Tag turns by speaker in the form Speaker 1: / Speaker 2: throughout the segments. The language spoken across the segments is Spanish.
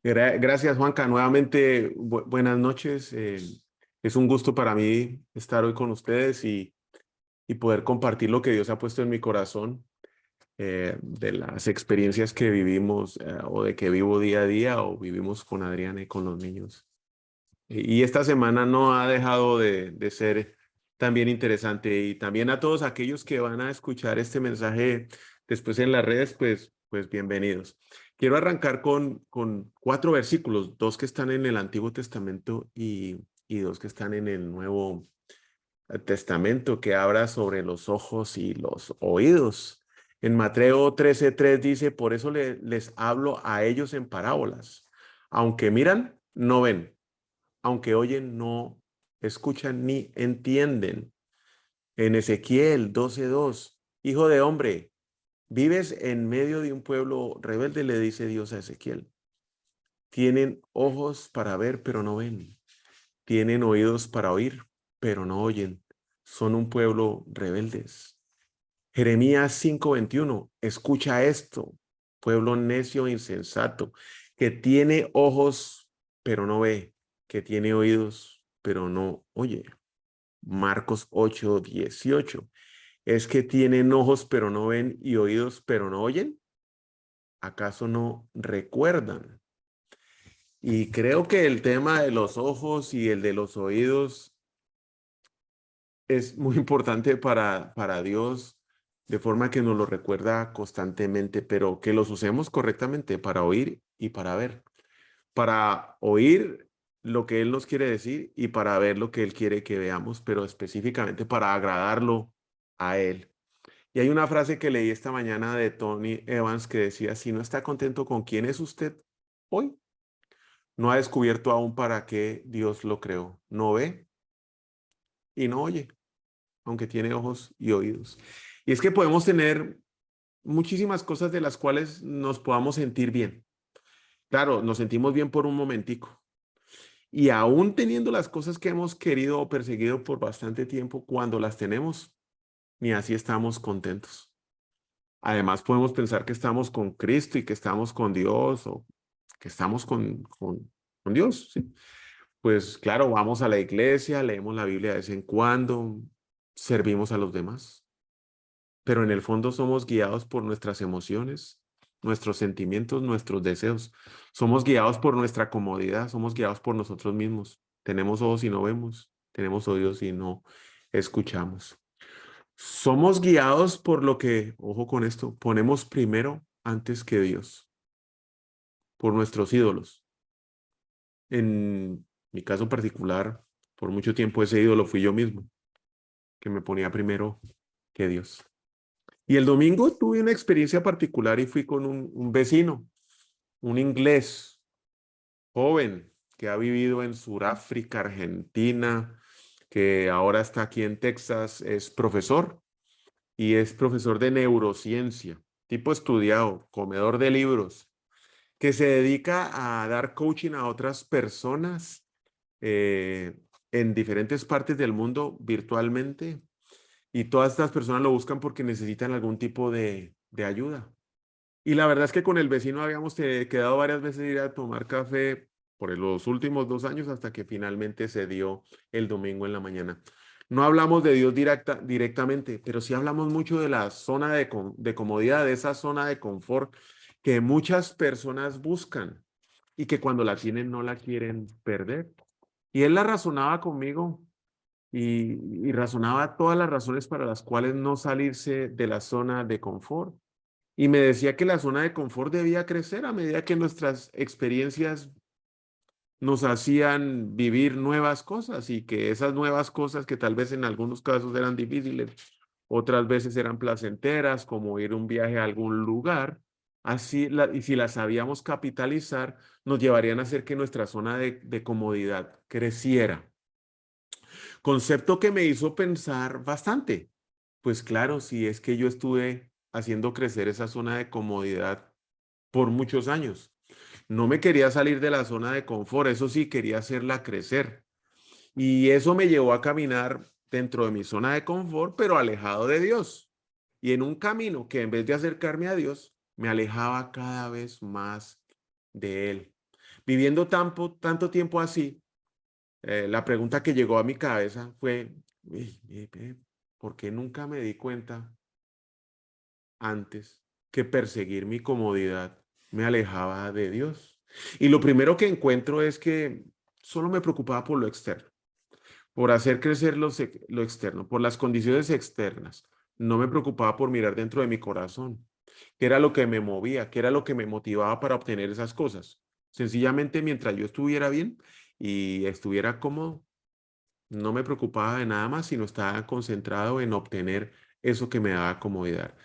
Speaker 1: Gracias, Juanca. Nuevamente, buenas noches. Es un gusto para mí estar hoy con ustedes y poder compartir lo que Dios ha puesto en mi corazón, de las experiencias que vivimos, o de que vivo día a día o vivimos con Adriana y con los niños. Y esta semana no ha dejado de ser también interesante, y también a todos aquellos que van a escuchar este mensaje después en las redes, pues bienvenidos. Quiero arrancar con cuatro versículos, dos que están en el Antiguo Testamento y dos que están en el Nuevo Testamento, que habla sobre los ojos y los oídos. En Mateo 13:3 dice: por eso les hablo a ellos en parábolas. Aunque miran, no ven, aunque oyen, no escuchan ni entienden. En Ezequiel 12:2, hijo de hombre, vives en medio de un pueblo rebelde, le dice Dios a Ezequiel. Tienen ojos para ver, pero no ven. Tienen oídos para oír, pero no oyen. Son un pueblo rebeldes. Jeremías 5:21, escucha esto, pueblo necio e insensato, que tiene ojos, pero no ve, que tiene oídos, pero no oye. Marcos 8:18, ¿es que tienen ojos, pero no ven, y oídos, pero no oyen? ¿Acaso no recuerdan? Y creo que el tema de los ojos y el de los oídos es muy importante para Dios, de forma que nos lo recuerda constantemente, pero que los usemos correctamente para oír y para ver. Para oír lo que Él nos quiere decir y para ver lo que Él quiere que veamos, pero específicamente para agradarlo a Él. Y hay una frase que leí esta mañana de Tony Evans que decía: si no está contento con quién es usted hoy, no ha descubierto aún para qué Dios lo creó. No ve y no oye, aunque tiene ojos y oídos. Y es que podemos tener muchísimas cosas de las cuales nos podamos sentir bien. Claro, nos sentimos bien por un momentico. Y aún teniendo las cosas que hemos querido o perseguido por bastante tiempo, cuando las tenemos, ni así estamos contentos. Además, podemos pensar que estamos con Cristo y que estamos con Dios, o que estamos con Dios, ¿sí? Pues claro, vamos a la iglesia, leemos la Biblia de vez en cuando, servimos a los demás, pero en el fondo somos guiados por nuestras emociones, nuestros sentimientos, nuestros deseos. Somos guiados por nuestra comodidad, somos guiados por nosotros mismos. Tenemos ojos y no vemos, tenemos oídos y no escuchamos. Somos guiados por lo que, ojo con esto, ponemos primero antes que Dios, por nuestros ídolos. En mi caso particular, por mucho tiempo ese ídolo fui yo mismo, que me ponía primero que Dios. Y el domingo tuve una experiencia particular y fui con un vecino, un inglés joven que ha vivido en Sudáfrica, Argentina, que ahora está aquí en Texas, es profesor y es profesor de neurociencia, tipo estudiado, comedor de libros, que se dedica a dar coaching a otras personas, eh, en diferentes partes del mundo virtualmente, y todas estas personas lo buscan porque necesitan algún tipo de ayuda. Y la verdad es que con el vecino habíamos quedado varias veces de ir a tomar café por los últimos 2 años, hasta que finalmente se dio el domingo en la mañana. No hablamos de Dios directamente, pero sí hablamos mucho de la zona de comodidad, de esa zona de confort que muchas personas buscan y que cuando la tienen no la quieren perder. Y él la razonaba conmigo y razonaba todas las razones para las cuales no salirse de la zona de confort. Y me decía que la zona de confort debía crecer a medida que nuestras experiencias nos hacían vivir nuevas cosas, y que esas nuevas cosas, que tal vez en algunos casos eran difíciles, otras veces eran placenteras, como ir un viaje a algún lugar, y si las sabíamos capitalizar, nos llevarían a hacer que nuestra zona de comodidad creciera. Concepto que me hizo pensar bastante. Pues claro, si es que yo estuve haciendo crecer esa zona de comodidad por muchos años. No me quería salir de la zona de confort, eso sí, quería hacerla crecer. Y eso me llevó a caminar dentro de mi zona de confort, pero alejado de Dios. Y en un camino que, en vez de acercarme a Dios, me alejaba cada vez más de Él. Viviendo tanto tiempo así, la pregunta que llegó a mi cabeza fue, ¿por qué nunca me di cuenta antes que perseguir mi comodidad me alejaba de Dios? Y lo primero que encuentro es que solo me preocupaba por lo externo, por hacer crecer lo externo, por las condiciones externas. No me preocupaba por mirar dentro de mi corazón, qué era lo que me movía, qué era lo que me motivaba para obtener esas cosas. Sencillamente, mientras yo estuviera bien y estuviera cómodo, no me preocupaba de nada más, sino estaba concentrado en obtener eso que me daba comodidad.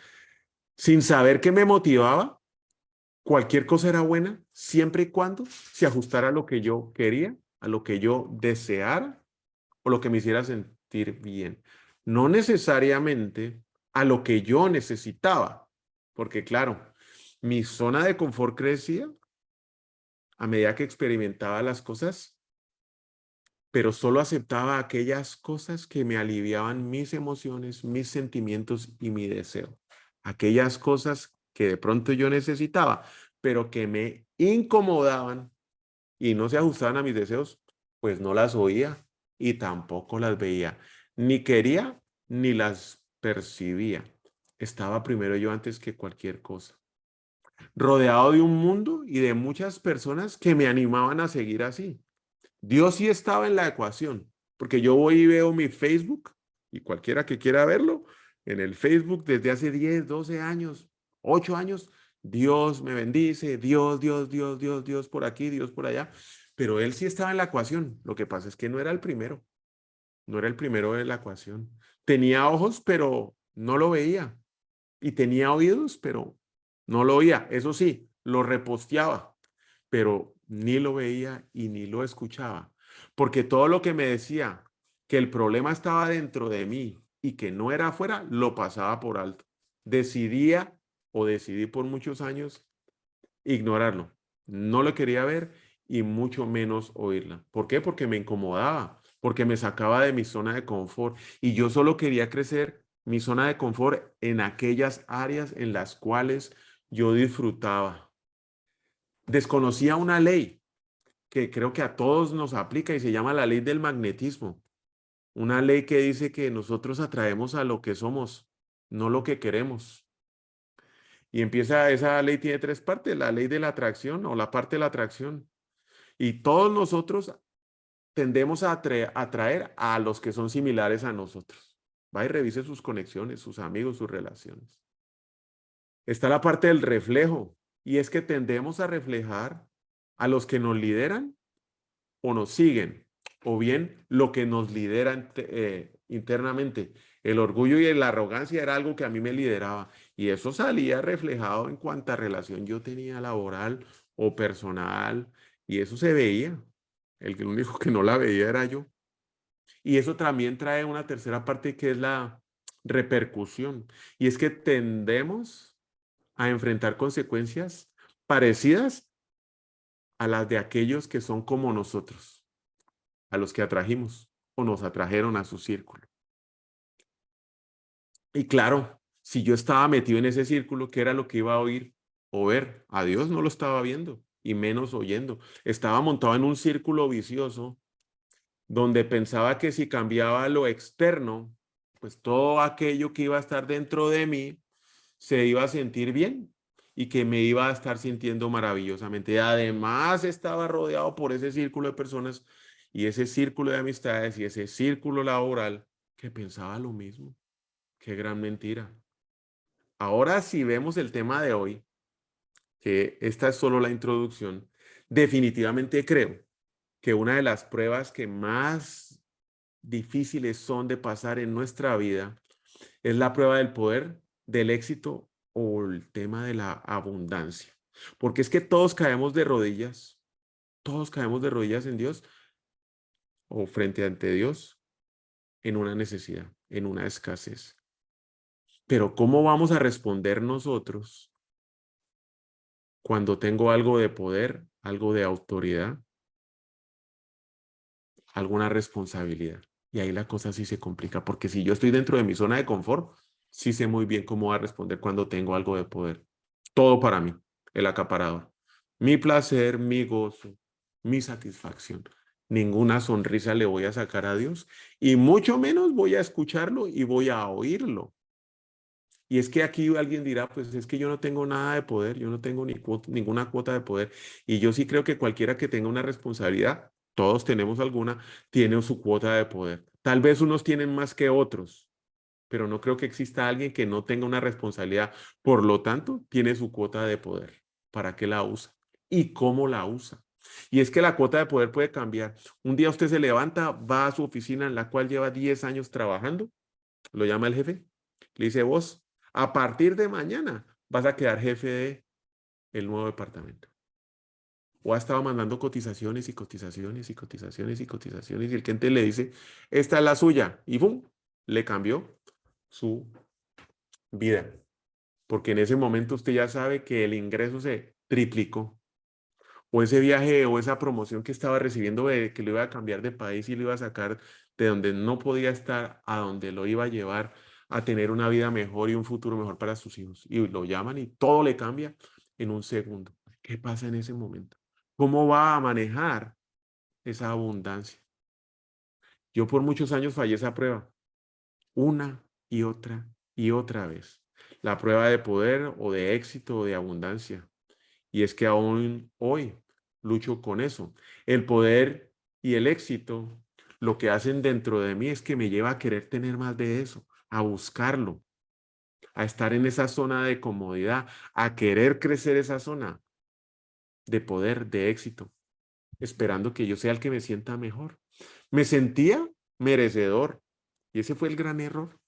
Speaker 1: Sin saber qué me motivaba, cualquier cosa era buena, siempre y cuando se ajustara a lo que yo quería, a lo que yo deseara o lo que me hiciera sentir bien. No necesariamente a lo que yo necesitaba, porque claro, mi zona de confort crecía a medida que experimentaba las cosas, pero solo aceptaba aquellas cosas que me aliviaban mis emociones, mis sentimientos y mi deseo. Aquellas cosas que de pronto yo necesitaba, pero que me incomodaban y no se ajustaban a mis deseos, pues no las oía y tampoco las veía. Ni quería ni las percibía. Estaba primero yo antes que cualquier cosa. Rodeado de un mundo y de muchas personas que me animaban a seguir así. Dios sí estaba en la ecuación, porque yo voy y veo mi Facebook y cualquiera que quiera verlo, en el Facebook desde hace 10, 12 años, 8 años, Dios me bendice, Dios por aquí, Dios por allá, pero Él sí estaba en la ecuación. Lo que pasa es que no era el primero, no era el primero de la ecuación. Tenía ojos, pero no lo veía, y tenía oídos, pero no lo oía. Eso sí, lo reposteaba, pero ni lo veía y ni lo escuchaba, porque todo lo que me decía que el problema estaba dentro de mí y que no era afuera, lo pasaba por alto. Decidía o decidí por muchos años ignorarlo. No lo quería ver y mucho menos oírla. ¿Por qué? Porque me incomodaba, porque me sacaba de mi zona de confort y yo solo quería crecer mi zona de confort en aquellas áreas en las cuales yo disfrutaba. Desconocía una ley que creo que a todos nos aplica y se llama la ley del magnetismo. Una ley que dice que nosotros atraemos a lo que somos, no lo que queremos. Y empieza, esa ley tiene tres partes, la ley de la atracción o la parte de la atracción. Y todos nosotros tendemos a atraer a los que son similares a nosotros. Va y revise sus conexiones, sus amigos, sus relaciones. Está la parte del reflejo, y es que tendemos a reflejar a los que nos lideran o nos siguen, o bien lo que nos lidera internamente. El orgullo y la arrogancia era algo que a mí me lideraba, y eso salía reflejado en cuanta relación yo tenía laboral o personal, y eso se veía. El único que no la veía era yo. Y eso también trae una tercera parte que es la repercusión, y es que tendemos a enfrentar consecuencias parecidas a las de aquellos que son como nosotros, a los que atrajimos o nos atrajeron a su círculo. Y claro, si yo estaba metido en ese círculo, ¿qué era lo que iba a oír o ver? A Dios no lo estaba viendo y menos oyendo. Estaba montado en un círculo vicioso donde pensaba que si cambiaba lo externo, pues todo aquello que iba a estar dentro de mí se iba a sentir bien y que me iba a estar sintiendo maravillosamente. Además, estaba rodeado por ese círculo de personas y ese círculo de amistades y ese círculo laboral que pensaba lo mismo. Qué gran mentira. Ahora, si vemos el tema de hoy, que esta es solo la introducción, definitivamente creo que una de las pruebas que más difíciles son de pasar en nuestra vida es la prueba del poder, del éxito o el tema de la abundancia. Porque es que todos caemos de rodillas en Dios o frente ante Dios en una necesidad, en una escasez. Pero ¿cómo vamos a responder nosotros cuando tengo algo de poder, algo de autoridad, alguna responsabilidad? Y ahí la cosa sí se complica, porque si yo estoy dentro de mi zona de confort, sí sé muy bien cómo voy a responder cuando tengo algo de poder. Todo para mí, el acaparador. Mi placer, mi gozo. mi satisfacción. Ninguna sonrisa le voy a sacar a Dios y mucho menos voy a escucharlo y voy a oírlo. Y es que aquí alguien dirá, pues es que yo no tengo nada de poder, yo no tengo ninguna cuota de poder. Y yo sí creo que cualquiera que tenga una responsabilidad, todos tenemos alguna, tiene su cuota de poder. Tal vez unos tienen más que otros, pero no creo que exista alguien que no tenga una responsabilidad. Por lo tanto, tiene su cuota de poder. ¿Para qué la usa? ¿Y cómo la usa? Y es que la cuota de poder puede cambiar. Un día usted se levanta, va a su oficina en la cual lleva 10 años trabajando, lo llama el jefe, le dice, vos, a partir de mañana vas a quedar jefe de el nuevo departamento. O ha estado mandando cotizaciones y cotizaciones y cotizaciones y cotizaciones y el cliente le dice, esta es la suya. Y ¡pum! Le cambió su vida. Porque en ese momento usted ya sabe que el ingreso se triplicó. O ese viaje o esa promoción que estaba recibiendo que lo iba a cambiar de país y lo iba a sacar de donde no podía estar a donde lo iba a llevar a tener una vida mejor y un futuro mejor para sus hijos. Y lo llaman y todo le cambia en un segundo. ¿Qué pasa en ese momento? ¿Cómo va a manejar esa abundancia? Yo por muchos años fallé esa prueba, una y otra vez. La prueba de poder o de éxito o de abundancia. Y es que aún hoy lucho con eso. El poder y el éxito lo que hacen dentro de mí es que me lleva a querer tener más de eso, a buscarlo, a estar en esa zona de comodidad, a querer crecer esa zona de poder, de éxito, esperando que yo sea el que me sienta mejor. Me sentía merecedor y ese fue el gran error,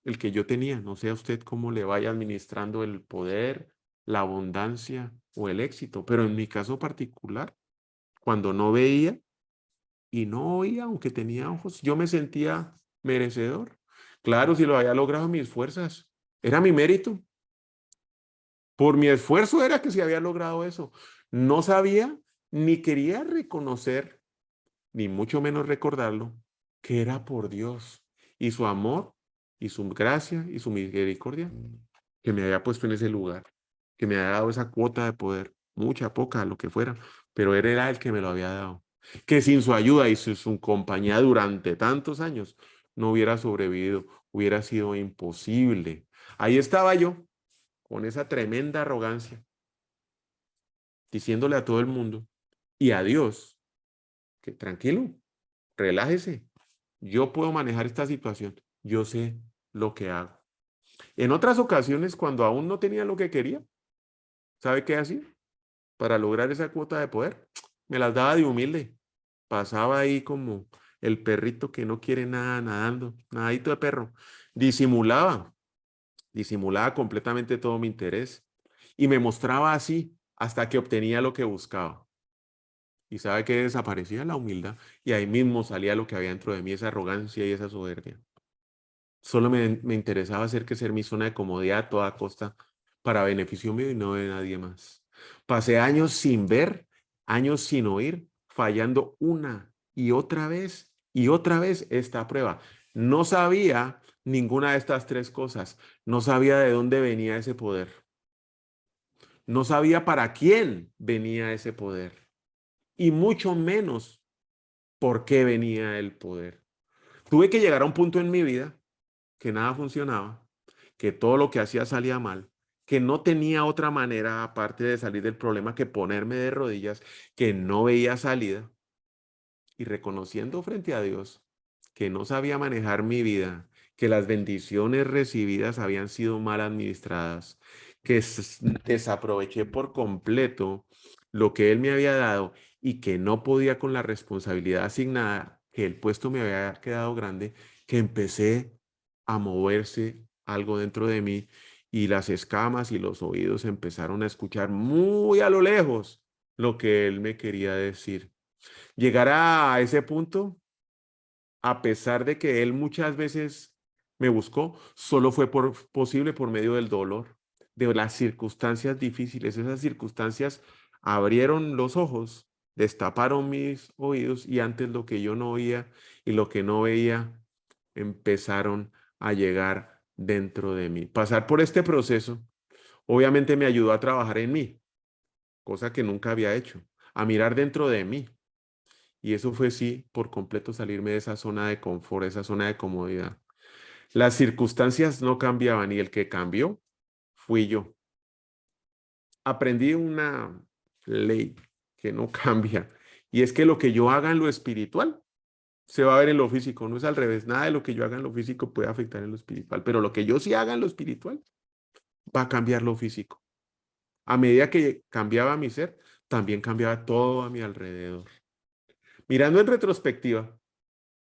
Speaker 1: el que yo tenía. No sé a usted cómo le vaya administrando el poder, la abundancia o el éxito, pero en mi caso particular, cuando no veía y no oía, aunque tenía ojos, yo me sentía merecedor. Claro, si lo había logrado mis fuerzas, era mi mérito. Por mi esfuerzo era que se había logrado eso. No sabía ni quería reconocer, ni mucho menos recordarlo, que era por Dios y su amor y su gracia y su misericordia que me había puesto en ese lugar, que me había dado esa cuota de poder, mucha, poca, lo que fuera, pero él era el que me lo había dado. Que sin su ayuda y su compañía durante tantos años no hubiera sobrevivido, hubiera sido imposible. Ahí estaba yo, con esa tremenda arrogancia, diciéndole a todo el mundo y a Dios que tranquilo, relájese, yo puedo manejar esta situación, yo sé lo que hago. En otras ocasiones, cuando aún no tenía lo que quería, ¿sabe qué hacía? Para lograr esa cuota de poder, me las daba de humilde. Pasaba ahí como el perrito que no quiere nada nadando, nadadito de perro. Disimulaba, disimulaba completamente todo mi interés y me mostraba así hasta que obtenía lo que buscaba. Y sabe que desaparecía la humildad y ahí mismo salía lo que había dentro de mí, esa arrogancia y esa soberbia. Solo me interesaba hacer crecer mi zona de comodidad a toda costa para beneficio mío y no de nadie más. Pasé años sin ver, años sin oír, fallando una y otra vez esta prueba. No sabía ninguna de estas tres cosas. No sabía de dónde venía ese poder. No sabía para quién venía ese poder. Y mucho menos por qué venía el poder. Tuve que llegar a un punto en mi vida que nada funcionaba, que todo lo que hacía salía mal, que no tenía otra manera aparte de salir del problema que ponerme de rodillas, que no veía salida y reconociendo frente a Dios que no sabía manejar mi vida, que las bendiciones recibidas habían sido mal administradas, que desaproveché por completo lo que Él me había dado y que no podía con la responsabilidad asignada, que el puesto me había quedado grande, que empecé a moverse algo dentro de mí y las escamas y los oídos empezaron a escuchar muy a lo lejos lo que Él me quería decir. Llegar a ese punto, a pesar de que él muchas veces me buscó, solo fue posible por medio del dolor, de las circunstancias difíciles. Esas circunstancias abrieron los ojos, destaparon mis oídos y antes lo que yo no oía y lo que no veía empezaron a llegar dentro de mí. Pasar por este proceso obviamente me ayudó a trabajar en mí, cosa que nunca había hecho, a mirar dentro de mí. Y eso fue, sí, por completo salirme de esa zona de confort, esa zona de comodidad. Las circunstancias no cambiaban y el que cambió fui yo. Aprendí una ley que no cambia y es que lo que yo haga en lo espiritual se va a ver en lo físico, no es al revés. Nada de lo que yo haga en lo físico puede afectar en lo espiritual, pero lo que yo sí haga en lo espiritual va a cambiar lo físico. A medida que cambiaba mi ser, también cambiaba todo a mi alrededor. Mirando en retrospectiva,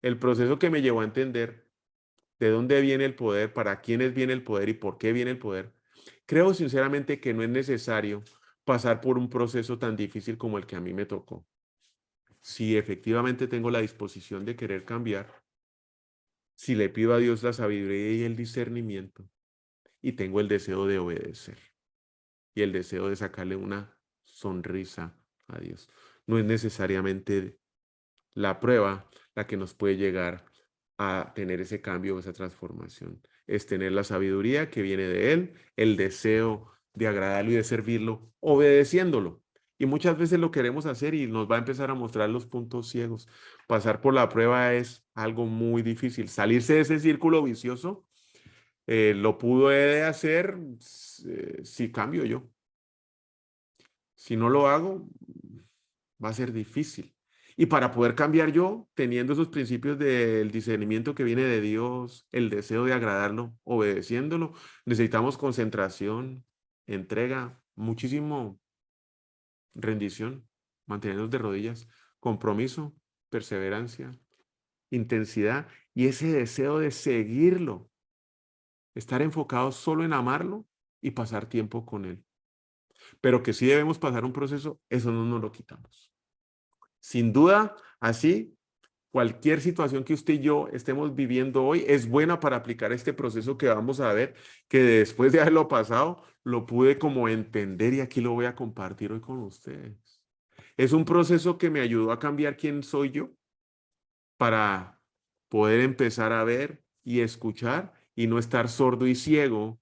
Speaker 1: el proceso que me llevó a entender de dónde viene el poder, para quiénes viene el poder y por qué viene el poder, creo sinceramente que no es necesario pasar por un proceso tan difícil como el que a mí me tocó. Si efectivamente tengo la disposición de querer cambiar, si le pido a Dios la sabiduría y el discernimiento, y tengo el deseo de obedecer y el deseo de sacarle una sonrisa a Dios. No es necesariamente la prueba la que nos puede llegar a tener ese cambio o esa transformación. Es tener la sabiduría que viene de Él, el deseo de agradarlo y de servirlo, obedeciéndolo. Y muchas veces lo queremos hacer y nos va a empezar a mostrar los puntos ciegos. Pasar por la prueba es algo muy difícil. Salirse de ese círculo vicioso lo pude hacer si cambio yo. Si no lo hago, va a ser difícil. Y para poder cambiar yo, teniendo esos principios del discernimiento que viene de Dios, el deseo de agradarlo, obedeciéndolo, necesitamos concentración, entrega, muchísimo rendición, mantenernos de rodillas, compromiso, perseverancia, intensidad y ese deseo de seguirlo, estar enfocados solo en amarlo y pasar tiempo con él. Pero que sí debemos pasar un proceso, eso no nos lo quitamos. Sin duda, así, cualquier situación que usted y yo estemos viviendo hoy es buena para aplicar este proceso que vamos a ver, que después de haberlo pasado, lo pude como entender y aquí lo voy a compartir hoy con ustedes. Es un proceso que me ayudó a cambiar quién soy yo para poder empezar a ver y escuchar y no estar sordo y ciego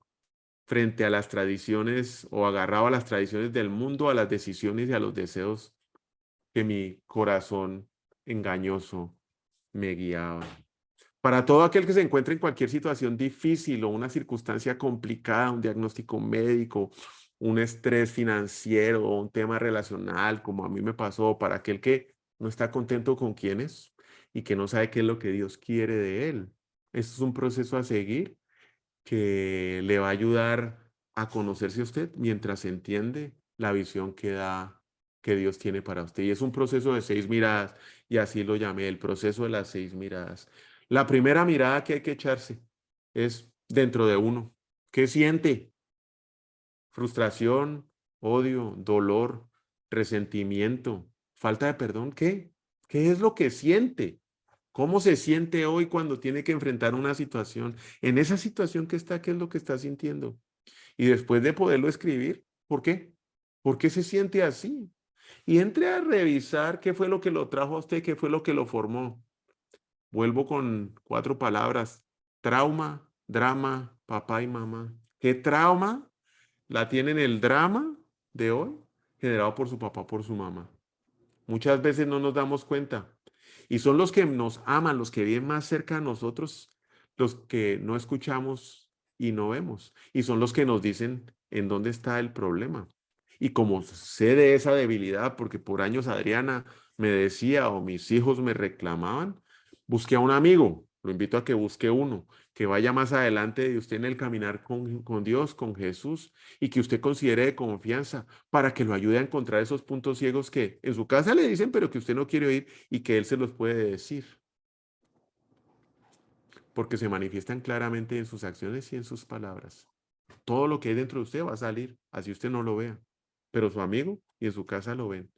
Speaker 1: frente a las tradiciones o agarrado a las tradiciones del mundo, a las decisiones y a los deseos que mi corazón engañoso me guiaba. Para todo aquel que se encuentre en cualquier situación difícil o una circunstancia complicada, un diagnóstico médico, un estrés financiero o un tema relacional, como a mí me pasó, para aquel que no está contento con quién es y que no sabe qué es lo que Dios quiere de él. Esto es un proceso a seguir que le va a ayudar a conocerse a usted mientras entiende la visión que da, que Dios tiene para usted. Y es un proceso de 6 miradas, y así lo llamé, el proceso de las 6 miradas. La primera mirada que hay que echarse es dentro de uno. ¿Qué siente? Frustración, odio, dolor, resentimiento, falta de perdón. ¿Qué? ¿Qué es lo que siente? ¿Cómo se siente hoy cuando tiene que enfrentar una situación? En esa situación que está, ¿qué es lo que está sintiendo? Y después de poderlo escribir, ¿por qué? ¿Por qué se siente así? Y entre a revisar qué fue lo que lo trajo a usted, qué fue lo que lo formó. Vuelvo con 4 palabras: trauma, drama, papá y mamá. ¿Qué trauma la tienen el drama de hoy generado por su papá, por su mamá? Muchas veces no nos damos cuenta. Y son los que nos aman, los que viven más cerca de nosotros, los que no escuchamos y no vemos. Y son los que nos dicen en dónde está el problema. Y como sé de esa debilidad, porque por años Adriana me decía o mis hijos me reclamaban, busqué a un amigo. Lo invito a que busque uno, que vaya más adelante de usted en el caminar con Dios, con Jesús, y que usted considere de confianza para que lo ayude a encontrar esos puntos ciegos que en su casa le dicen, pero que usted no quiere oír y que él se los puede decir, porque se manifiestan claramente en sus acciones y en sus palabras. Todo lo que hay dentro de usted va a salir, así usted no lo vea, pero su amigo y en su casa lo ven.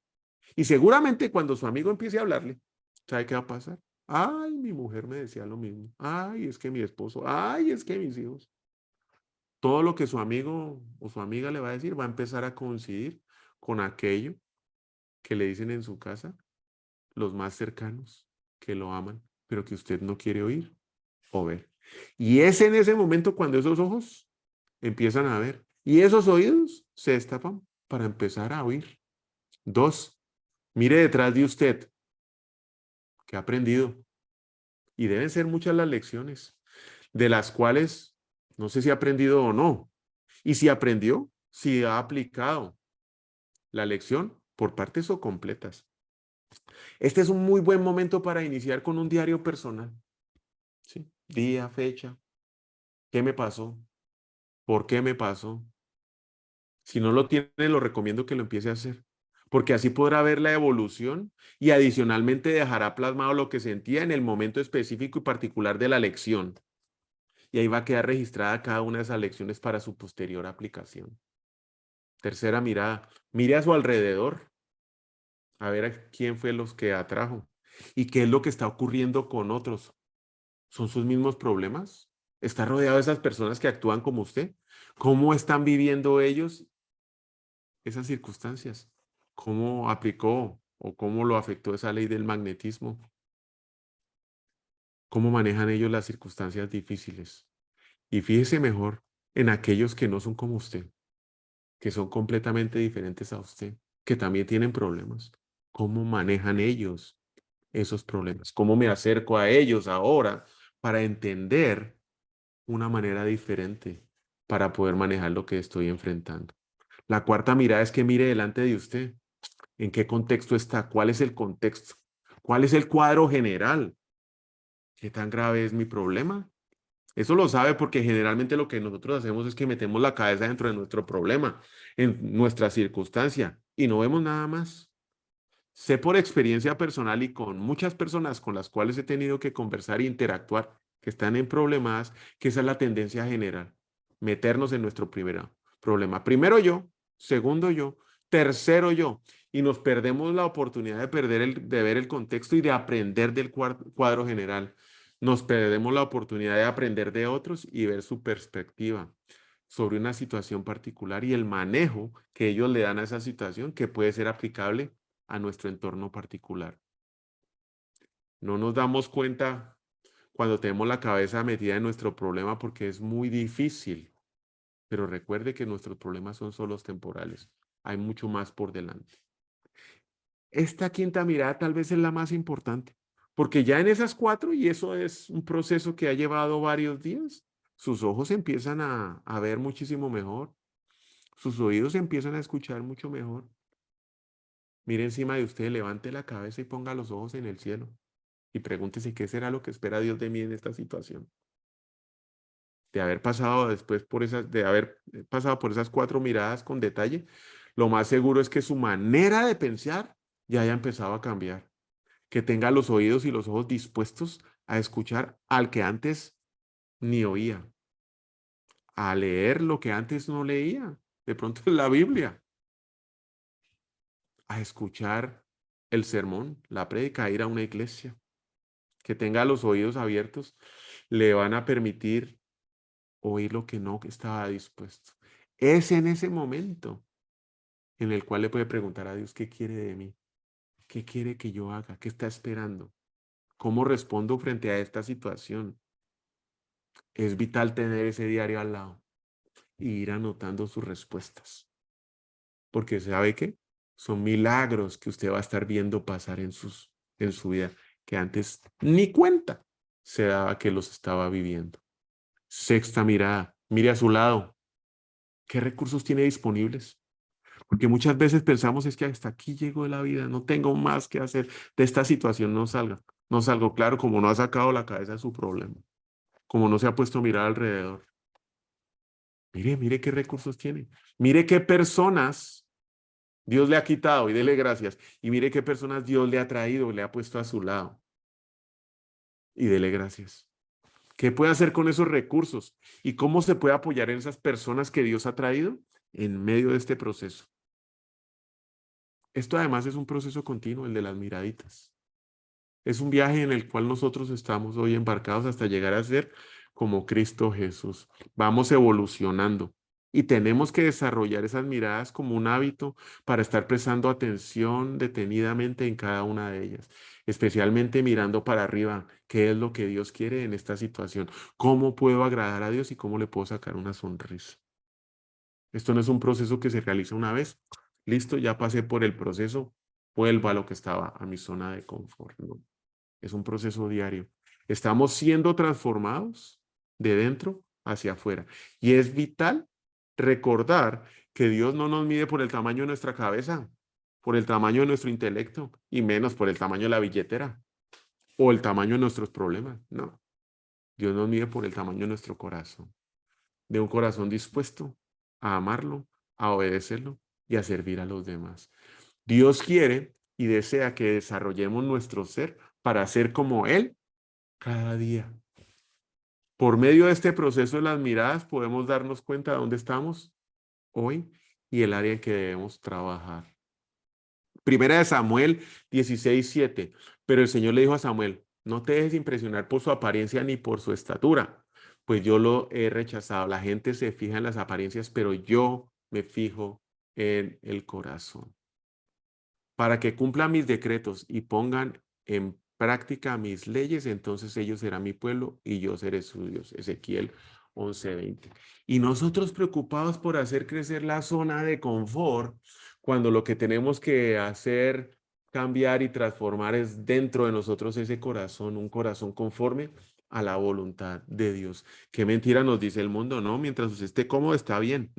Speaker 1: Y seguramente cuando su amigo empiece a hablarle, ¿sabe qué va a pasar? Ay, mi mujer me decía lo mismo. Ay, es que mi esposo. Ay, es que mis hijos. Todo lo que su amigo o su amiga le va a decir va a empezar a coincidir con aquello que le dicen en su casa los más cercanos, que lo aman, pero que usted no quiere oír o ver. Y es en ese momento cuando esos ojos empiezan a ver y esos oídos se destapan para empezar a oír. Dos, Mire detrás de usted que ha aprendido. Y deben ser muchas las lecciones, de las cuales no sé si ha aprendido o no. Y si aprendió, si ha aplicado la lección por partes o completas. Este es un muy buen momento para iniciar con un diario personal. ¿Sí? Día, fecha, qué me pasó, por qué me pasó. Si no lo tiene, lo recomiendo que lo empiece a hacer, porque así podrá ver la evolución y adicionalmente dejará plasmado lo que sentía en el momento específico y particular de la lección. Y ahí va a quedar registrada cada una de esas lecciones para su posterior aplicación. Tercera mirada, mire a su alrededor, a ver a quién fue los que atrajo y qué es lo que está ocurriendo con otros. ¿Son sus mismos problemas? ¿Está rodeado de esas personas que actúan como usted? ¿Cómo están viviendo ellos esas circunstancias? ¿Cómo aplicó o cómo lo afectó esa ley del magnetismo? ¿Cómo manejan ellos las circunstancias difíciles? Y fíjese mejor en aquellos que no son como usted, que son completamente diferentes a usted, que también tienen problemas. ¿Cómo manejan ellos esos problemas? ¿Cómo me acerco a ellos ahora para entender una manera diferente para poder manejar lo que estoy enfrentando? La cuarta mirada es que mire delante de usted. ¿En qué contexto está? ¿Cuál es el contexto? ¿Cuál es el cuadro general? ¿Qué tan grave es mi problema? Eso lo sabe porque generalmente lo que nosotros hacemos es que metemos la cabeza dentro de nuestro problema, en nuestra circunstancia, y no vemos nada más. Sé por experiencia personal y con muchas personas con las cuales he tenido que conversar e interactuar, que están en problemas, que esa es la tendencia general, meternos en nuestro primer problema. Primero yo, segundo yo, tercero yo, y nos perdemos la oportunidad de ver el contexto y de aprender del cuadro general. Nos perdemos la oportunidad de aprender de otros y ver su perspectiva sobre una situación particular y el manejo que ellos le dan a esa situación que puede ser aplicable a nuestro entorno particular. No nos damos cuenta cuando tenemos la cabeza metida en nuestro problema porque es muy difícil, pero recuerde que nuestros problemas son solo temporales. Hay mucho más por delante. Esta quinta mirada tal vez es la más importante, porque ya en esas cuatro, y eso es un proceso que ha llevado varios días, sus ojos empiezan a ver muchísimo mejor, sus oídos empiezan a escuchar mucho mejor. Mire encima de usted, levante la cabeza y ponga los ojos en el cielo y pregúntese qué será lo que espera Dios de mí en esta situación. De haber pasado después por esas, de haber pasado por esas cuatro miradas con detalle, lo más seguro es que su manera de pensar ya haya empezado a cambiar. Que tenga los oídos y los ojos dispuestos a escuchar al que antes ni oía, a leer lo que antes no leía, de pronto en la Biblia, a escuchar el sermón, la prédica, a ir a una iglesia. Que tenga los oídos abiertos, le van a permitir oír lo que no estaba dispuesto. Es en ese momento en el cual le puede preguntar a Dios qué quiere de mí, qué quiere que yo haga, qué está esperando, cómo respondo frente a esta situación. Es vital tener ese diario al lado y ir anotando sus respuestas, porque ¿sabe qué? Son milagros que usted va a estar viendo pasar en su vida, que antes ni cuenta se daba que los estaba viviendo. Sexta mirada, mire a su lado. ¿Qué recursos tiene disponibles? Porque muchas veces pensamos es que hasta aquí llego de la vida, no tengo más que hacer, de esta situación no salga. No salgo, claro, como no ha sacado la cabeza de su problema, como no se ha puesto a mirar alrededor. Mire, mire qué recursos tiene. Mire qué personas Dios le ha quitado y dele gracias. Y mire qué personas Dios le ha traído, le ha puesto a su lado y dele gracias. ¿Qué puede hacer con esos recursos? ¿Y cómo se puede apoyar en esas personas que Dios ha traído en medio de este proceso? Esto además es un proceso continuo, el de las miraditas. Es un viaje en el cual nosotros estamos hoy embarcados hasta llegar a ser como Cristo Jesús. Vamos evolucionando y tenemos que desarrollar esas miradas como un hábito para estar prestando atención detenidamente en cada una de ellas, especialmente mirando para arriba, qué es lo que Dios quiere en esta situación, cómo puedo agradar a Dios y cómo le puedo sacar una sonrisa. Esto no es un proceso que se realiza una vez. Listo, ya pasé por el proceso. vuelvo a lo que estaba, a mi zona de confort. No, es un proceso diario. Estamos siendo transformados de dentro hacia afuera. Y es vital recordar que Dios no nos mide por el tamaño de nuestra cabeza, por el tamaño de nuestro intelecto y menos por el tamaño de la billetera o el tamaño de nuestros problemas. No, Dios nos mide por el tamaño de nuestro corazón, de un corazón dispuesto a amarlo, a obedecerlo y a servir a los demás. Dios quiere y desea que desarrollemos nuestro ser para ser como Él cada día. Por medio de este proceso de las miradas podemos darnos cuenta de dónde estamos hoy y el área en que debemos trabajar. Primera de Samuel 16:7. Pero el Señor le dijo a Samuel, no te dejes impresionar por su apariencia ni por su estatura, pues yo lo he rechazado. La gente se fija en las apariencias, pero yo me fijo en el corazón. Para que cumplan mis decretos y pongan en práctica mis leyes, entonces ellos serán mi pueblo y yo seré su Dios. Ezequiel 11:20. Y nosotros preocupados por hacer crecer la zona de confort, cuando lo que tenemos que hacer, cambiar y transformar es dentro de nosotros ese corazón, un corazón conforme a la voluntad de Dios. Qué mentira nos dice el mundo, ¿no? Mientras usted esté cómodo, está bien.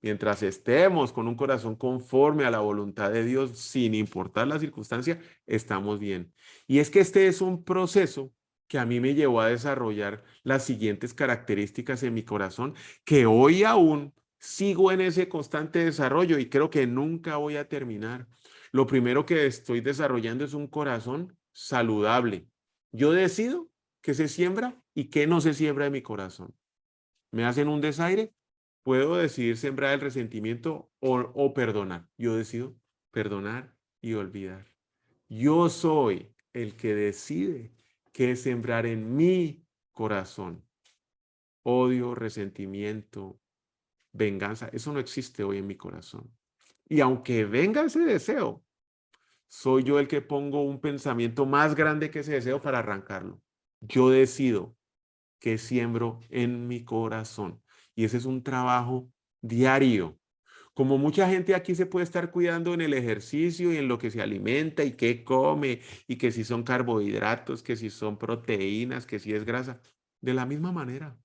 Speaker 1: Mientras estemos con un corazón conforme a la voluntad de Dios, sin importar la circunstancia, estamos bien. Y es que este es un proceso que a mí me llevó a desarrollar las siguientes características en mi corazón, que hoy aún sigo en ese constante desarrollo y creo que nunca voy a terminar. Lo primero que estoy desarrollando es un corazón saludable. Yo decido qué se siembra y qué no se siembra en mi corazón. ¿Me hacen un desaire? Puedo decidir sembrar el resentimiento o perdonar. Yo decido perdonar y olvidar. Yo soy el que decide qué sembrar en mi corazón. Odio, resentimiento, venganza. Eso no existe hoy en mi corazón. Y aunque venga ese deseo, soy yo el que pongo un pensamiento más grande que ese deseo para arrancarlo. Yo decido que siembro en mi corazón. Y ese es un trabajo diario. Como mucha gente aquí se puede estar cuidando en el ejercicio y en lo que se alimenta y qué come y que si son carbohidratos, que si son proteínas, que si es grasa. De la misma manera,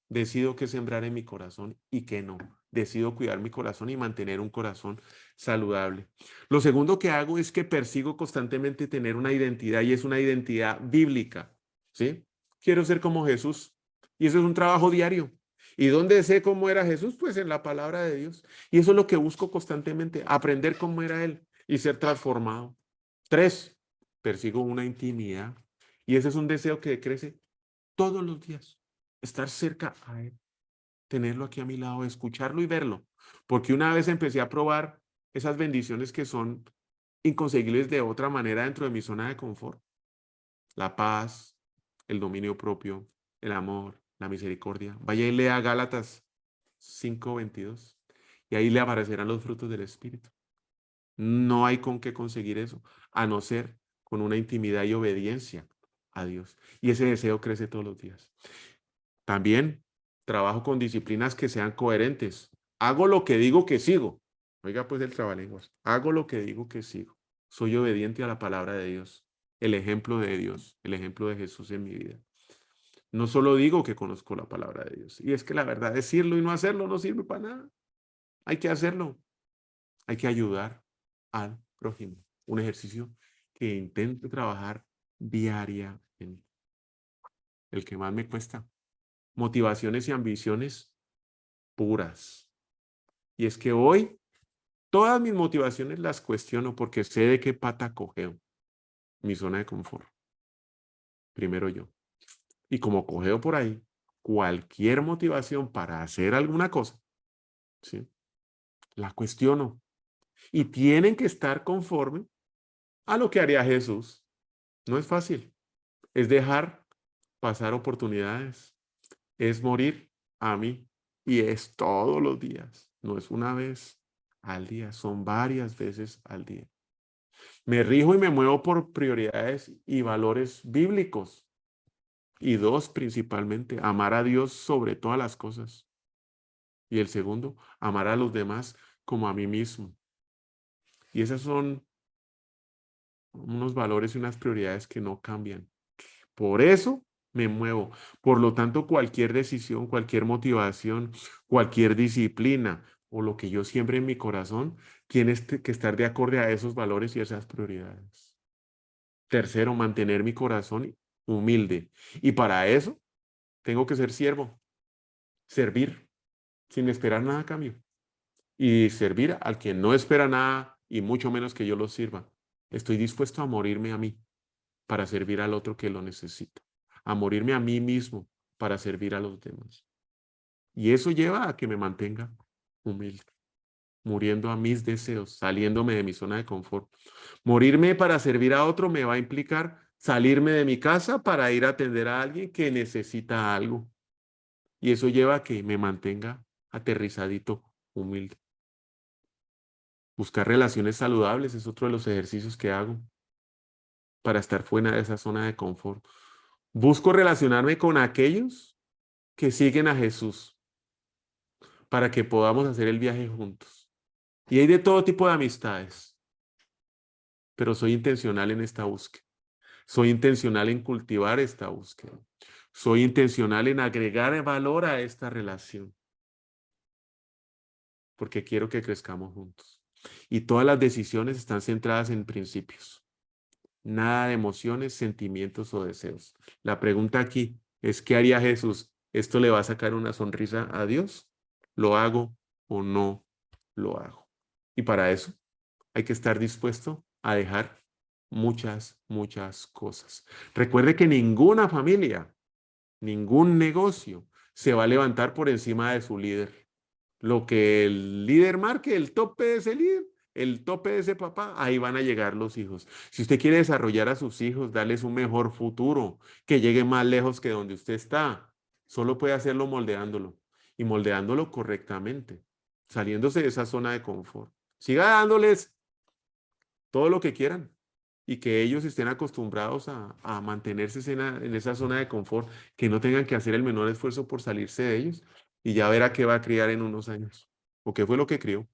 Speaker 1: decido qué sembrar en mi corazón y qué no. Decido cuidar mi corazón y mantener un corazón saludable. Lo segundo que hago es que persigo constantemente tener una identidad y es una identidad bíblica, ¿sí? Quiero ser como Jesús y eso es un trabajo diario. ¿Y dónde sé cómo era Jesús? Pues en la palabra de Dios. Y eso es lo que busco constantemente, aprender cómo era Él y ser transformado. 3, persigo una intimidad y ese es un deseo que crece todos los días. Estar cerca a Él, tenerlo aquí a mi lado, escucharlo y verlo. Porque una vez empecé a probar esas bendiciones que son inconseguibles de otra manera dentro de mi zona de confort. La paz, el dominio propio, el amor, la misericordia. Vaya y lea Gálatas 5:22 y ahí le aparecerán los frutos del Espíritu. No hay con qué conseguir eso, a no ser con una intimidad y obediencia a Dios. Y ese deseo crece todos los días. También trabajo con disciplinas que sean coherentes. Hago lo que digo que sigo. Oiga, pues el trabalenguas. Hago lo que digo que sigo. Soy obediente a la palabra de Dios, el ejemplo de Dios, el ejemplo de Jesús en mi vida. No solo digo que conozco la palabra de Dios. Y es que la verdad, decirlo y no hacerlo no sirve para nada. Hay que hacerlo. Hay que ayudar al prójimo. Un ejercicio que intento trabajar diariamente. El que más me cuesta. Motivaciones y ambiciones puras. Y es que hoy todas mis motivaciones las cuestiono porque sé de qué pata cojeo. Mi zona de confort. Primero yo. Y como cojeo por ahí, cualquier motivación para hacer alguna cosa, ¿sí? La cuestiono. Y tienen que estar conforme a lo que haría Jesús. No es fácil. Es dejar pasar oportunidades. Es morir a mí. Y es todos los días. No es una vez al día, son varias veces al día. Me rijo y me muevo por prioridades y valores bíblicos. Y 2, principalmente, amar a Dios sobre todas las cosas. Y el segundo, amar a los demás como a mí mismo. Y esas son unos valores y unas prioridades que no cambian. Por eso me muevo. Por lo tanto, cualquier decisión, cualquier motivación, cualquier disciplina o lo que yo siembre en mi corazón, tiene que estar de acorde a esos valores y esas prioridades. Tercero, mantener mi corazón humilde. Y para eso tengo que ser siervo, servir sin esperar nada a cambio. Y servir al que no espera nada y mucho menos que yo lo sirva. Estoy dispuesto a morirme a mí para servir al otro que lo necesita, a morirme a mí mismo para servir a los demás. Y eso lleva a que me mantenga humilde, muriendo a mis deseos, saliéndome de mi zona de confort. Morirme para servir a otro me va a implicar salirme de mi casa para ir a atender a alguien que necesita algo. Y eso lleva a que me mantenga aterrizadito, humilde. Buscar relaciones saludables es otro de los ejercicios que hago para estar fuera de esa zona de confort. Busco relacionarme con aquellos que siguen a Jesús para que podamos hacer el viaje juntos. Y hay de todo tipo de amistades, pero soy intencional en esta búsqueda. Soy intencional en cultivar esta búsqueda. Soy intencional en agregar valor a esta relación, porque quiero que crezcamos juntos. Y todas las decisiones están centradas en principios. Nada de emociones, sentimientos o deseos. La pregunta aquí es, ¿qué haría Jesús? ¿Esto le va a sacar una sonrisa a Dios? ¿Lo hago o no lo hago? Y para eso hay que estar dispuesto a dejar muchas cosas. Recuerde que ninguna familia, ningún negocio se va a levantar por encima de su líder. Lo que el líder marque, el tope de ese líder, el tope de ese papá, ahí van a llegar los hijos. Si usted quiere desarrollar a sus hijos, darles un mejor futuro, que lleguen más lejos que donde usted está, solo puede hacerlo moldeándolo y moldeándolo correctamente, saliéndose de esa zona de confort. Siga dándoles todo lo que quieran y que ellos estén acostumbrados a mantenerse en esa zona de confort, que no tengan que hacer el menor esfuerzo por salirse de ellos y ya verá qué va a criar en unos años o qué fue lo que crió.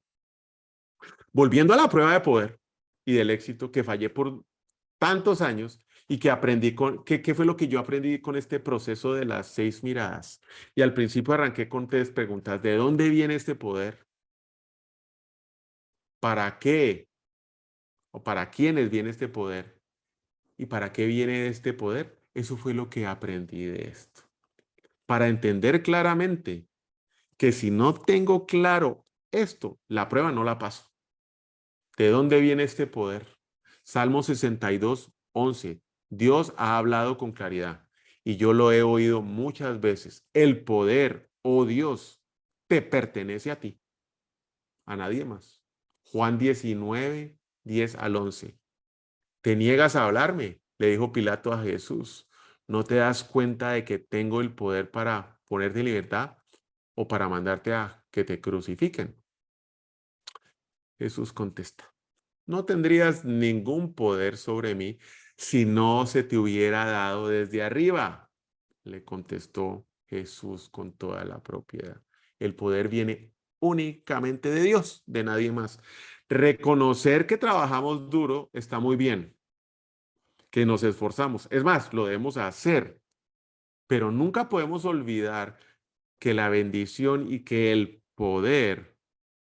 Speaker 1: Volviendo a la prueba de poder y del éxito que fallé por tantos años y que aprendí ¿qué fue lo que yo aprendí con este proceso de las 6 miradas? Y al principio arranqué con 3 preguntas. ¿De dónde viene este poder? ¿Para qué? ¿O para quiénes viene este poder? ¿Y para qué viene este poder? Eso fue lo que aprendí de esto. Para entender claramente que si no tengo claro esto, la prueba no la paso. ¿De dónde viene este poder? Salmo 62:11. Dios ha hablado con claridad y yo lo he oído muchas veces. El poder, oh Dios, te pertenece a ti, a nadie más. Juan 19:10-11. ¿Te niegas a hablarme?, le dijo Pilato a Jesús. ¿No te das cuenta de que tengo el poder para ponerte en libertad o para mandarte a que te crucifiquen? Jesús contesta. No tendrías ningún poder sobre mí si no se te hubiera dado desde arriba, le contestó Jesús con toda la propiedad. El poder viene únicamente de Dios, de nadie más. Reconocer que trabajamos duro está muy bien, que nos esforzamos. Es más, lo debemos hacer, pero nunca podemos olvidar que la bendición y que el poder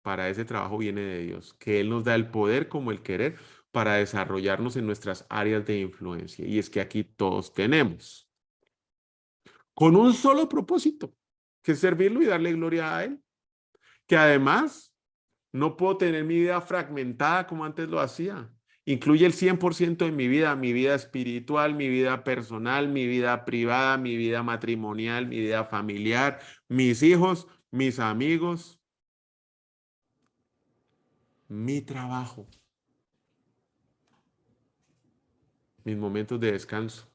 Speaker 1: para ese trabajo viene de Dios, que Él nos da el poder como el querer para desarrollarnos en nuestras áreas de influencia. Y es que aquí todos tenemos, con un solo propósito, que es servirlo y darle gloria a Él, que además no puedo tener mi vida fragmentada como antes lo hacía. Incluye el 100% de mi vida espiritual, mi vida personal, mi vida privada, mi vida matrimonial, mi vida familiar, mis hijos, mis amigos, mi trabajo, mis momentos de descanso.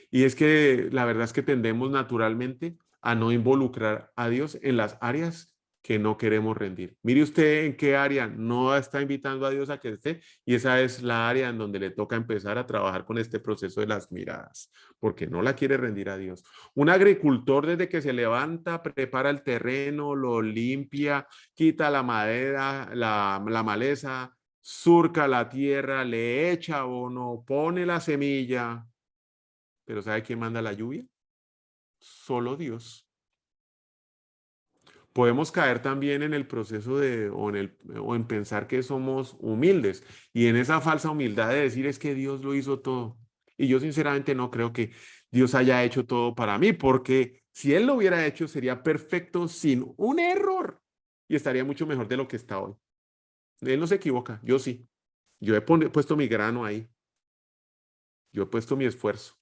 Speaker 1: Y es que la verdad es que tendemos naturalmente a no involucrar a Dios en las áreas que no queremos rendir. Mire usted en qué área no está invitando a Dios a que esté, y esa es la área en donde le toca empezar a trabajar con este proceso de las miradas, porque no la quiere rendir a Dios. Un agricultor desde que se levanta, prepara el terreno, lo limpia, quita la madera, la maleza, surca la tierra, le echa abono, pone la semilla. Pero ¿sabe quién manda la lluvia? Solo Dios. Podemos caer también en el proceso o en pensar que somos humildes y en esa falsa humildad de decir es que Dios lo hizo todo. Y yo sinceramente no creo que Dios haya hecho todo para mí, porque si Él lo hubiera hecho sería perfecto sin un error y estaría mucho mejor de lo que está hoy. Él no se equivoca, yo sí. Yo he puesto mi grano ahí, yo he puesto mi esfuerzo.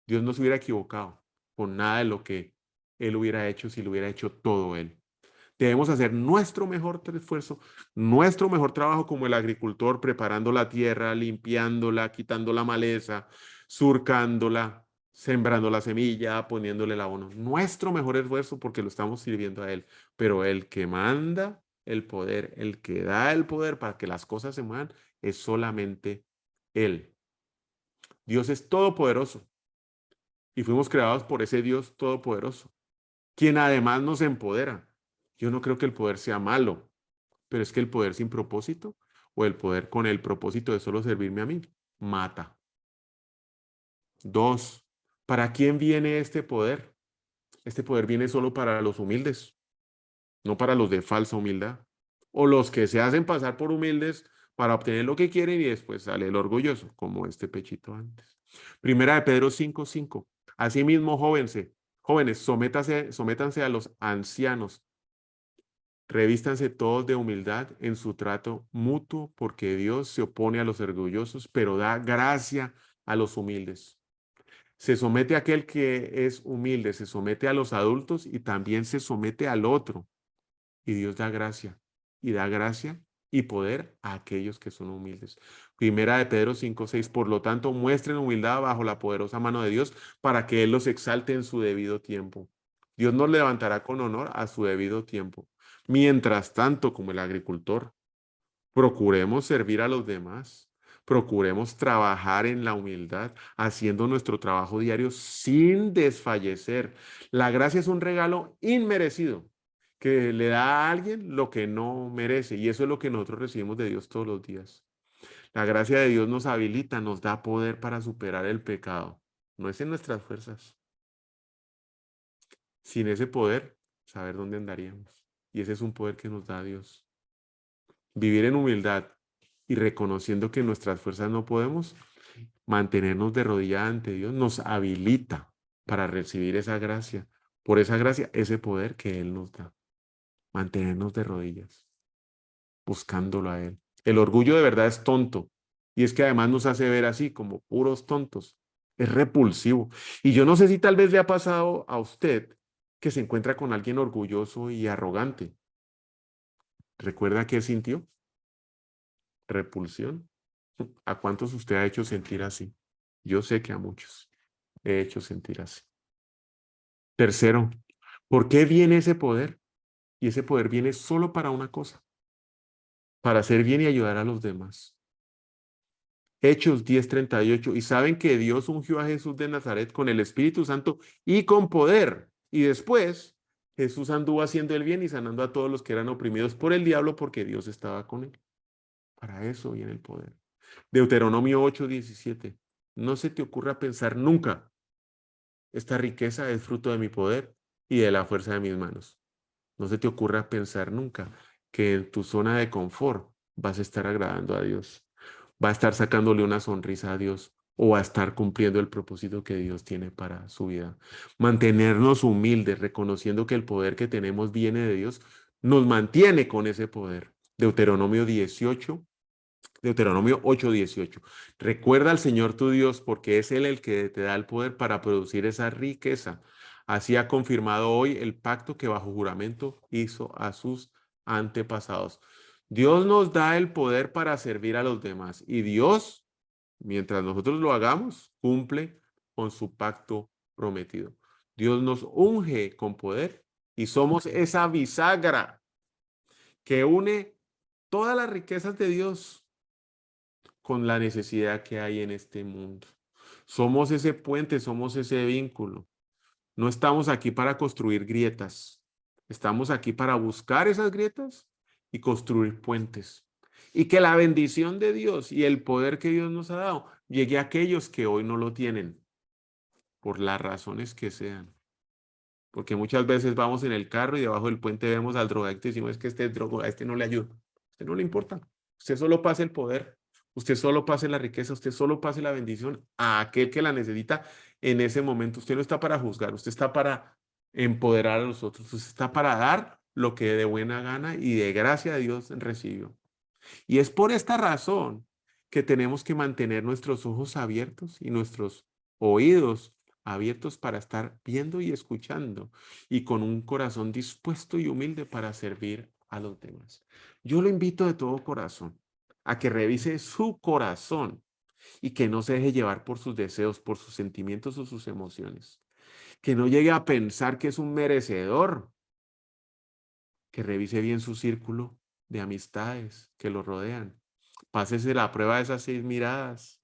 Speaker 1: Dios no se hubiera equivocado con nada de lo que Él hubiera hecho si lo hubiera hecho todo Él. Debemos hacer nuestro mejor esfuerzo, nuestro mejor trabajo como el agricultor, preparando la tierra, limpiándola, quitando la maleza, surcándola, sembrando la semilla, poniéndole el abono. Nuestro mejor esfuerzo porque lo estamos sirviendo a Él. Pero el que manda el poder, el que da el poder para que las cosas se muevan, es solamente Él. Dios es todopoderoso y fuimos creados por ese Dios todopoderoso, quien además nos empodera. Yo no creo que el poder sea malo, pero es que el poder sin propósito o el poder con el propósito de solo servirme a mí, mata. Dos, ¿para quién viene este poder? Este poder viene solo para los humildes, no para los de falsa humildad. O los que se hacen pasar por humildes para obtener lo que quieren y después sale el orgulloso, como este pechito antes. Primera de Pedro 5:5. Asimismo, jóvenes, sométanse a los ancianos. Revístanse todos de humildad en su trato mutuo, porque Dios se opone a los orgullosos, pero da gracia a los humildes. Se somete a aquel que es humilde, se somete a los adultos y también se somete al otro. Y Dios da gracia, y da gracia y poder a aquellos que son humildes. Primera de Pedro 5:6. Por lo tanto, muestren humildad bajo la poderosa mano de Dios para que Él los exalte en su debido tiempo. Dios nos levantará con honor a su debido tiempo. Mientras tanto, como el agricultor, procuremos servir a los demás. Procuremos trabajar en la humildad, haciendo nuestro trabajo diario sin desfallecer. La gracia es un regalo inmerecido que le da a alguien lo que no merece. Y eso es lo que nosotros recibimos de Dios todos los días. La gracia de Dios nos habilita, nos da poder para superar el pecado. No es en nuestras fuerzas. Sin ese poder, saber dónde andaríamos. Y ese es un poder que nos da Dios. Vivir en humildad y reconociendo que nuestras fuerzas no podemos, mantenernos de rodillas ante Dios nos habilita para recibir esa gracia. Por esa gracia, ese poder que Él nos da. Mantenernos de rodillas, buscándolo a Él. El orgullo de verdad es tonto. Y es que además nos hace ver así como puros tontos. Es repulsivo. Y yo no sé si tal vez le ha pasado a usted que se encuentra con alguien orgulloso y arrogante. ¿Recuerda qué sintió? Repulsión. ¿A cuántos usted ha hecho sentir así? Yo sé que a muchos he hecho sentir así. Tercero, ¿por qué viene ese poder? Y ese poder viene solo para una cosa, para hacer bien y ayudar a los demás. Hechos 10:38. Y saben que Dios ungió a Jesús de Nazaret con el Espíritu Santo y con poder. Y después Jesús anduvo haciendo el bien y sanando a todos los que eran oprimidos por el diablo porque Dios estaba con él. Para eso viene el poder. Deuteronomio 8:17. No se te ocurra pensar nunca, esta riqueza es fruto de mi poder y de la fuerza de mis manos. No se te ocurra pensar nunca que en tu zona de confort vas a estar agradando a Dios, va a estar sacándole una sonrisa a Dios o va a estar cumpliendo el propósito que Dios tiene para su vida. Mantenernos humildes, reconociendo que el poder que tenemos viene de Dios, nos mantiene con ese poder. Deuteronomio 8:18. Recuerda al Señor tu Dios porque es Él el que te da el poder para producir esa riqueza. Así ha confirmado hoy el pacto que bajo juramento hizo a sus antepasados. Dios nos da el poder para servir a los demás y Dios, mientras nosotros lo hagamos, cumple con su pacto prometido. Dios nos unge con poder y somos esa bisagra que une todas las riquezas de Dios con la necesidad que hay en este mundo. Somos ese puente, somos ese vínculo. No estamos aquí para construir grietas. Estamos aquí para buscar esas grietas y construir puentes. Y que la bendición de Dios y el poder que Dios nos ha dado llegue a aquellos que hoy no lo tienen, por las razones que sean. Porque muchas veces vamos en el carro y debajo del puente vemos al drogadicto y decimos, es que este es drogo, a este no le ayuda. A usted no le importa. Usted solo pase el poder. Usted solo pase la riqueza. Usted solo pase la bendición a aquel que la necesita en ese momento. Usted no está para juzgar. Usted está para empoderar a los otros. Usted está para dar lo que de buena gana y de gracia de Dios recibió. Y es por esta razón que tenemos que mantener nuestros ojos abiertos y nuestros oídos abiertos para estar viendo y escuchando y con un corazón dispuesto y humilde para servir a los demás. Yo lo invito de todo corazón a que revise su corazón y que no se deje llevar por sus deseos, por sus sentimientos o sus emociones. Que no llegue a pensar que es un merecedor, que revise bien su círculo de amistades que lo rodean. Pásese la prueba de esas 6 miradas,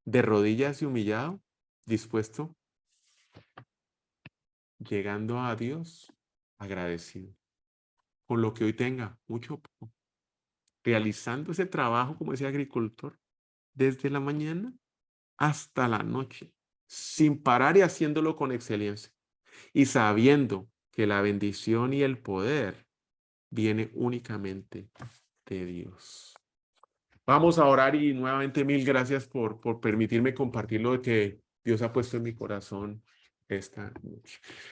Speaker 1: de rodillas y humillado, dispuesto, llegando a Dios, agradecido, con lo que hoy tenga, mucho o poco, realizando ese trabajo como ese agricultor, desde la mañana hasta la noche, sin parar y haciéndolo con excelencia, y sabiendo que la bendición y el poder viene únicamente de Dios. Vamos a orar y nuevamente mil gracias por permitirme compartir lo que Dios ha puesto en mi corazón esta noche.